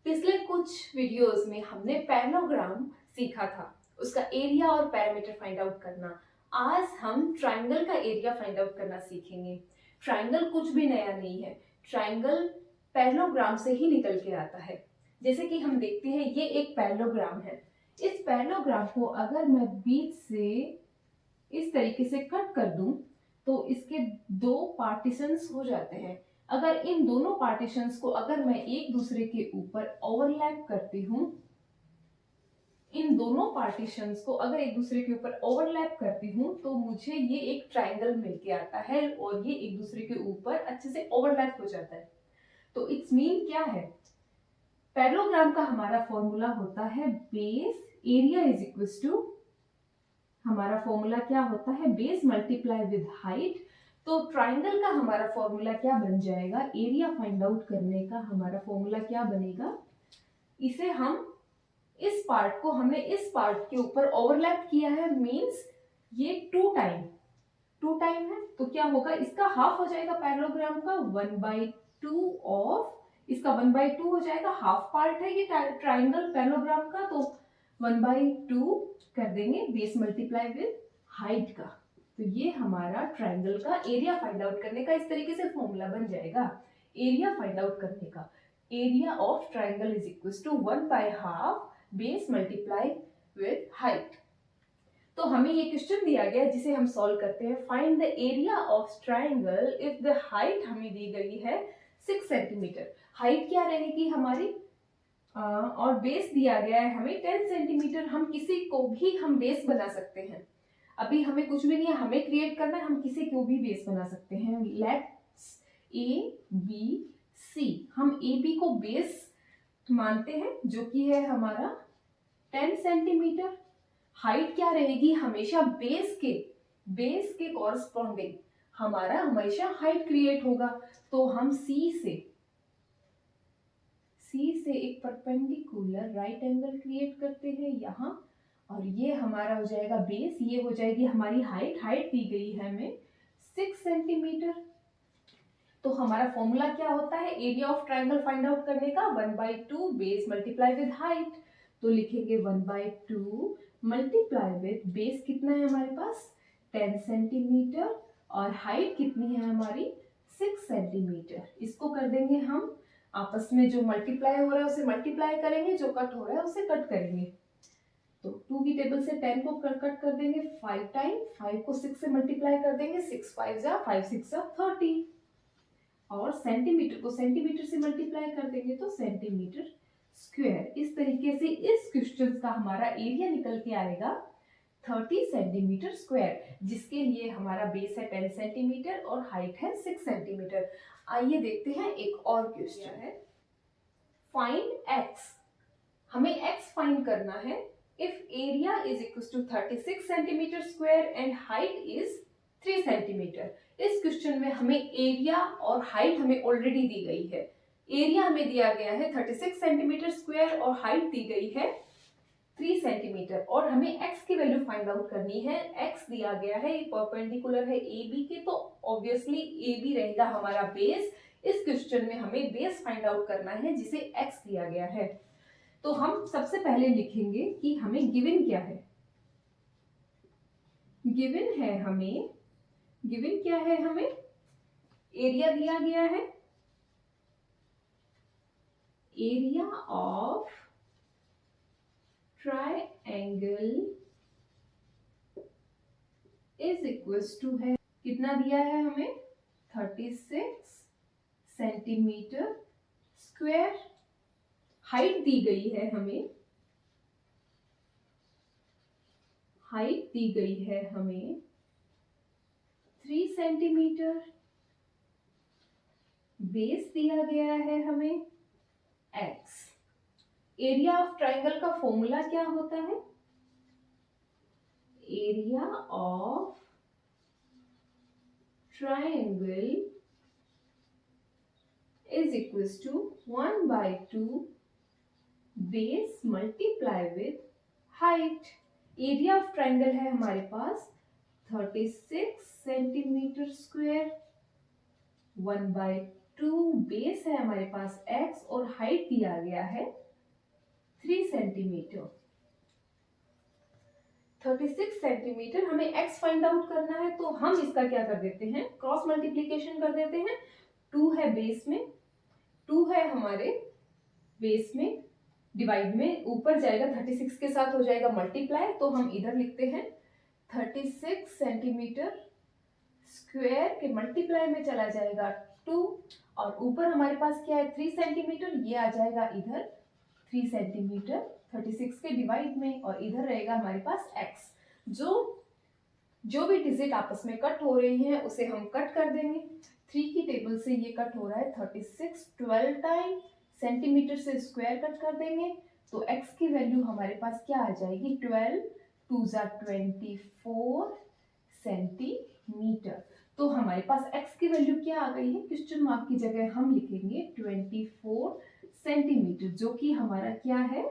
पिछले कुछ वीडियोस में हमने पैरेललोग्राम सीखा था, उसका एरिया और पैरामीटर फाइंड आउट करना। आज हम ट्राइंगल का एरिया फाइंड आउट करना सीखेंगे। ट्राइंगल कुछ भी नया नहीं है, ट्राइंगल पैरेललोग्राम से ही निकल के आता है। जैसे कि हम देखते हैं ये एक पैरेललोग्राम है। इस पैरेललोग्राम को अगर मैं बीच से इस तरीके से कट कर दूं तो इसके दो पार्टीशंस हो जाते हैं। अगर इन दोनों पार्टीशंस को अगर मैं एक दूसरे के ऊपर ओवरलैप करती हूँ, इन दोनों पार्टीशंस को अगर एक दूसरे के ऊपर ओवरलैप करती हूँ तो मुझे ये एक ट्राइंगल मिलके आता है और ये एक दूसरे के ऊपर अच्छे से ओवरलैप हो जाता है। तो इट्स मीन क्या है? पैरेललोग्राम का हमारा फॉर्मूला होता है base area is equal to, हमारा फॉर्मूला क्या होता है? Base multiply with height. तो ट्राइंगल का हमारा फॉर्मूला क्या बन जाएगा? एरिया फाइंड आउट करने का हमारा फॉर्मूला क्या बनेगा? इसे हम इस पार्ट को हमने इस पार्ट के ऊपर ओवरलैप किया है, मींस ये टू टाइम है। तो क्या होगा? इसका हाफ हो जाएगा पैरेललोग्राम का 1/2 ऑफ, इसका 1/2 हो जाएगा। हाफ पार्ट है ये ट्राइंगल पैरेललोग्राम का, तो 1/2 कर देंगे बेस मल्टीप्लाई विद हाइट का। तो ये हमारा ट्राइंगल का एरिया फाइंड आउट करने का इस तरीके से फॉर्मूला बन जाएगा। एरिया फाइंड आउट करने का, area of triangle is equal to 1/2 base multiply with height. तो हमें ये क्वेश्चन दिया गया जिसे हम सॉल्व करते हैं। Find the area of triangle if the height हमें दी गई है 6 सेंटीमीटर। हाइट क्या रहेगी हमारी? और बेस दिया गया है हमें 10 सेंटीमीटर। हम किसी को भी हम बेस बना सकते हैं। अभी हमें कुछ भी नहीं है, हमें क्रिएट करना है, हम किसी को भी बेस बना सकते हैं। लेट्स ए बी सी, हम ए बी को बेस मानते हैं जो कि है हमारा 10 सेंटीमीटर। हाइट क्या रहेगी? हमेशा बेस के कॉरस्पॉन्डिंग हमारा हमेशा हाइट क्रिएट होगा। तो हम सी से एक परपेंडिकुलर राइट एंगल क्रिएट करते हैं यहाँ, और ये हमारा हो जाएगा बेस, ये हो जाएगी हमारी हाइट दी गई है हमें 6 सेंटीमीटर। तो हमारा फॉर्मूला क्या होता है area of triangle find out करने का? 1/2 बेस मल्टीप्लाई विद हाइट। तो लिखेंगे 1/2 मल्टीप्लाई विद बेस कितना है हमारे पास? 10 सेंटीमीटर, और हाइट कितनी है हमारी? 6 सेंटीमीटर। इसको कर देंगे हम आपस में, जो मल्टीप्लाई हो रहा है उसे मल्टीप्लाई करेंगे, जो कट हो रहा है उसे कट करेंगे। तो 2 की टेबल से 10 को कट कर देंगे 5 टाइम, 5 को 6 से मल्टीप्लाई कर देंगे, 6 5 जा 5 6 जा 30, और सेंटीमीटर को सेंटीमीटर से मल्टीप्लाई कर देंगे तो सेंटीमीटर स्क्वायर। इस तरीके से इस क्वेश्चन का हमारा एरिया निकल के आएगा 30 सेंटीमीटर स्क्वायर, जिसके लिए हमारा बेस है 10 सेंटीमीटर और हाइट है 6 सेंटीमीटर। आइए देखते हैं एक और क्वेश्चन है। फाइंड एक्स, हमें एक्स फाइंड करना है। If area is equal to 36 centimetre square and height is 3 centimetre. इस क्वेश्चन में हमें एरिया और हाइट हमें ऑलरेडी दी गई है। एरिया हमें दिया गया है 36 सेंटीमीटर स्क्वायर और हाइट दी गई है 3 सेंटीमीटर, और हमें x की वैल्यू फाइंड आउट करनी है। x दिया गया है, परपेंडिकुलर है ए बी के, तो ऑब्वियसली ए बी रहेगा हमारा बेस। इस क्वेश्चन में हमें बेस फाइंड आउट करना है जिसे x दिया गया है। तो हम सबसे पहले लिखेंगे कि हमें गिवन क्या है। गिवन है हमें, गिवन क्या है हमें? एरिया दिया गया है, area of triangle is equals to है, कितना दिया है हमें? 36 सेंटीमीटर स्क्वायर। हाइट दी गई है हमें, हाइट दी गई है हमें 3 सेंटीमीटर। बेस दिया गया है हमें x। एरिया ऑफ ट्राइंगल का फॉर्मूला क्या होता है? Area of triangle is equals to 1/2 base multiply with height. Area of triangle है हमारे पास 36 सेंटीमीटर स्क्वायर, 1/2 टू बेस है हमारे पास x और हाइट दिया गया है 3 सेंटीमीटर। 36 सेंटीमीटर हमें x फाइंड आउट करना है, तो हम इसका क्या कर देते हैं, क्रॉस मल्टीप्लीकेशन कर देते हैं। 2 है बेस में, 2 है हमारे बेस में, डिवाइड में ऊपर जाएगा 36 के साथ हो जाएगा मल्टीप्लाई, तो हम इधर लिखते हैं 36 सेंटीमीटर स्क्वायर के मल्टीप्लाई में चला जाएगा 2, और ऊपर हमारे पास क्या है 3 सेंटीमीटर, ये आ जाएगा इधर 3 सेंटीमीटर 36 के डिवाइड में, और इधर रहेगा हमारे पास x। जो भी डिजिट आपस में कट हो रही हैं उसे हम कट कर देंगे। 3 की टेबल से ये कट हो रहा है 36, 12 टाइम सेंटीमीटर से स्क्वायर कट कर देंगे, तो x की वैल्यू हमारे पास क्या आ जाएगी, 12 2 ज़ा 24 सेंटीमीटर। तो हमारे पास x की वैल्यू क्या आ गई है, क्वेश्चन मार्क की जगह हम लिखेंगे 24 सेंटीमीटर, जो कि हमारा क्या है,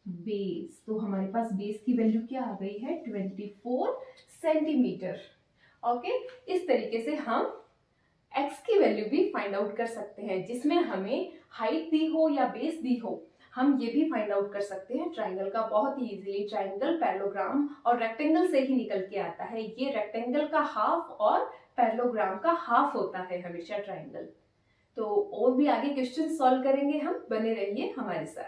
बेस। तो हमारे पास बेस की वैल्यू क्या आ गई है, 24 सेंटीमीटर। ओके, इस तरीके से हम x की वैल्यू भी फाइंड आउट कर सकते हैं, जिसमें हमें हाइट दी हो या बेस दी हो, हम ये भी फाइंड आउट कर सकते हैं ट्राइंगल का बहुत ही इजीली। ट्राइंगल पैरेललोग्राम और रेक्टेंगल से ही निकल के आता है, ये रेक्टेंगल का हाफ और पैरेललोग्राम का हाफ होता है हमेशा ट्राइंगल। तो और भी आगे क्वेश्चन सॉल्व करेंगे हम, बने रहिए हमारे साथ।